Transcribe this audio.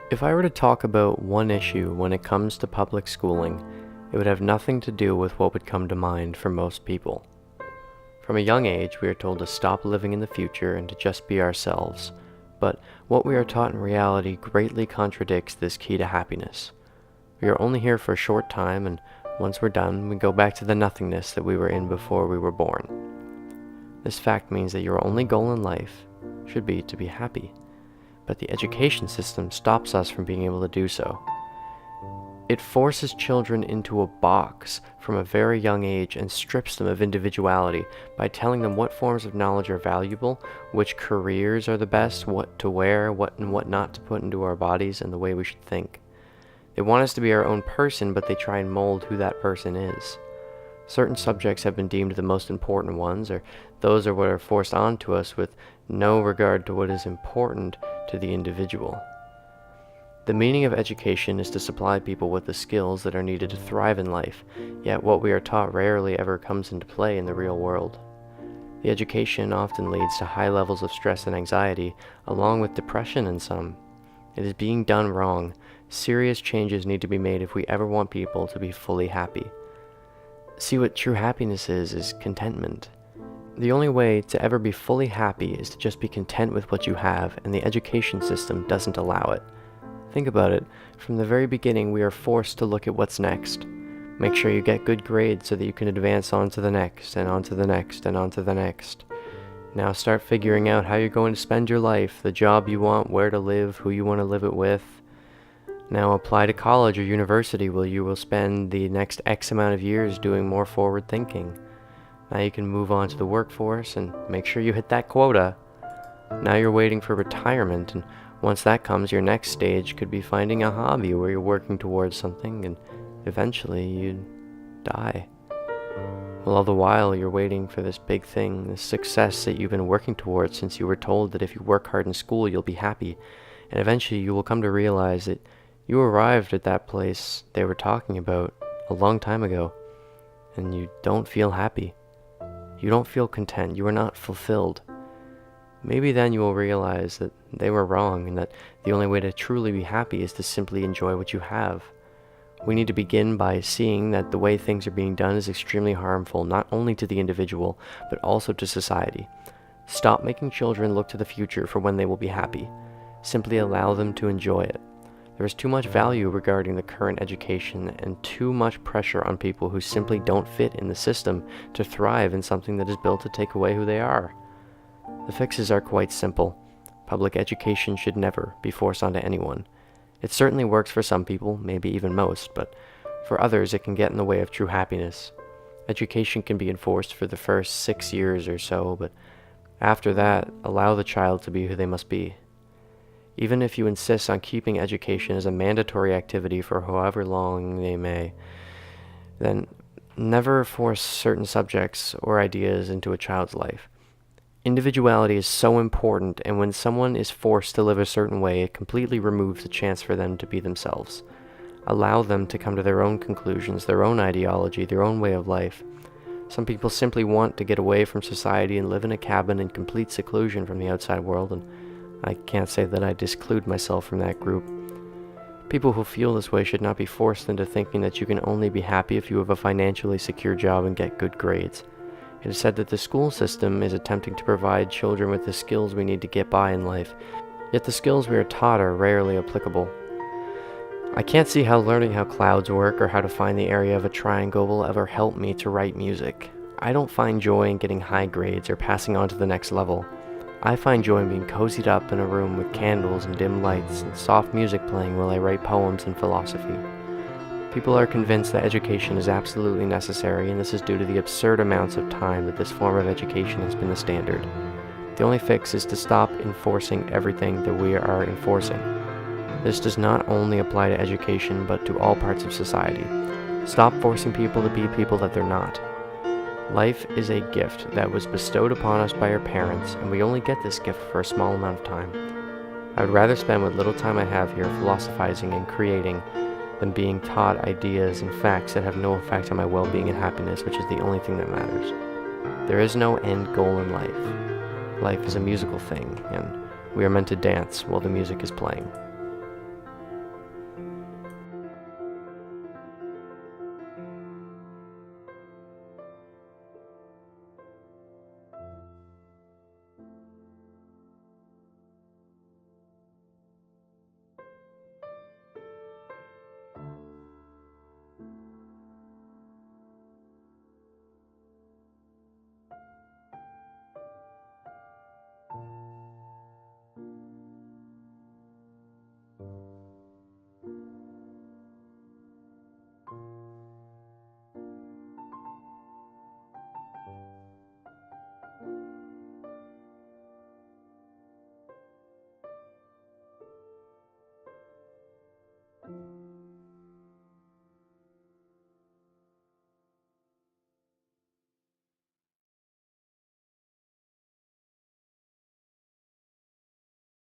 If I were to talk about one issue when it comes to public schooling, it would have nothing to do with what would come to mind for most people. From a young age, we are told to stop living in the future and to just be ourselves, but what we are taught in reality greatly contradicts this key to happiness. We are only here for a short time, and once we're done, we go back to the nothingness that we were in before we were born. This fact means that your only goal in life should be to be happy. But the education system stops us from being able to do so. It forces children into a box from a very young age and strips them of individuality by telling them what forms of knowledge are valuable, which careers are the best, what to wear, what not to put into our bodies, and the way we should think. They want us to be our own person, but they try and mold who that person is. Certain subjects have been deemed the most important ones, or those are what are forced onto us with no regard to what is important to the individual. The meaning of education is to supply people with the skills that are needed to thrive in life, yet what we are taught rarely ever comes into play in the real world. The education often leads to high levels of stress and anxiety, along with depression in some. It is being done wrong. Serious changes need to be made if we ever want people to be fully happy. See, what true happiness is contentment. The only way to ever be fully happy is to just be content with what you have, and the education system doesn't allow it. Think about it. From the very beginning, we are forced to look at what's next. Make sure you get good grades so that you can advance on to the next, and on to the next, and on to the next. Now start figuring out how you're going to spend your life, the job you want, where to live, who you want to live it with. Now apply to college or university where you will spend the next X amount of years doing more forward thinking. Now you can move on to the workforce and make sure you hit that quota. Now you're waiting for retirement, and once that comes, your next stage could be finding a hobby where you're working towards something and eventually you die. Well, all the while you're waiting for this big thing, this success that you've been working towards since you were told that if you work hard in school you'll be happy, and eventually you will come to realize that you arrived at that place they were talking about a long time ago, and you don't feel happy. You don't feel content. You are not fulfilled. Maybe then you will realize that they were wrong, and that the only way to truly be happy is to simply enjoy what you have. We need to begin by seeing that the way things are being done is extremely harmful, not only to the individual, but also to society. Stop making children look to the future for when they will be happy. Simply allow them to enjoy it. There is too much value regarding the current education and too much pressure on people who simply don't fit in the system to thrive in something that is built to take away who they are. The fixes are quite simple. Public education should never be forced onto anyone. It certainly works for some people, maybe even most, but for others it can get in the way of true happiness. Education can be enforced for the first 6 years or so, but after that, allow the child to be who they must be. Even if you insist on keeping education as a mandatory activity for however long they may, then never force certain subjects or ideas into a child's life. Individuality is so important, and when someone is forced to live a certain way, it completely removes the chance for them to be themselves. Allow them to come to their own conclusions, their own ideology, their own way of life. Some people simply want to get away from society and live in a cabin in complete seclusion from the outside world, and I can't say that I disclude myself from that group. People who feel this way should not be forced into thinking that you can only be happy if you have a financially secure job and get good grades. It is said that the school system is attempting to provide children with the skills we need to get by in life, yet the skills we are taught are rarely applicable. I can't see how learning how clouds work or how to find the area of a triangle will ever help me to write music. I don't find joy in getting high grades or passing on to the next level. I find joy in being cozied up in a room with candles and dim lights and soft music playing while I write poems and philosophy. People are convinced that education is absolutely necessary, and this is due to the absurd amounts of time that this form of education has been the standard. The only fix is to stop enforcing everything that we are enforcing. This does not only apply to education, but to all parts of society. Stop forcing people to be people that they're not. Life is a gift that was bestowed upon us by our parents, and we only get this gift for a small amount of time. I would rather spend what little time I have here philosophizing and creating than being taught ideas and facts that have no effect on my well-being and happiness, which is the only thing that matters. There is no end goal in life. Life is a musical thing, and we are meant to dance while the music is playing.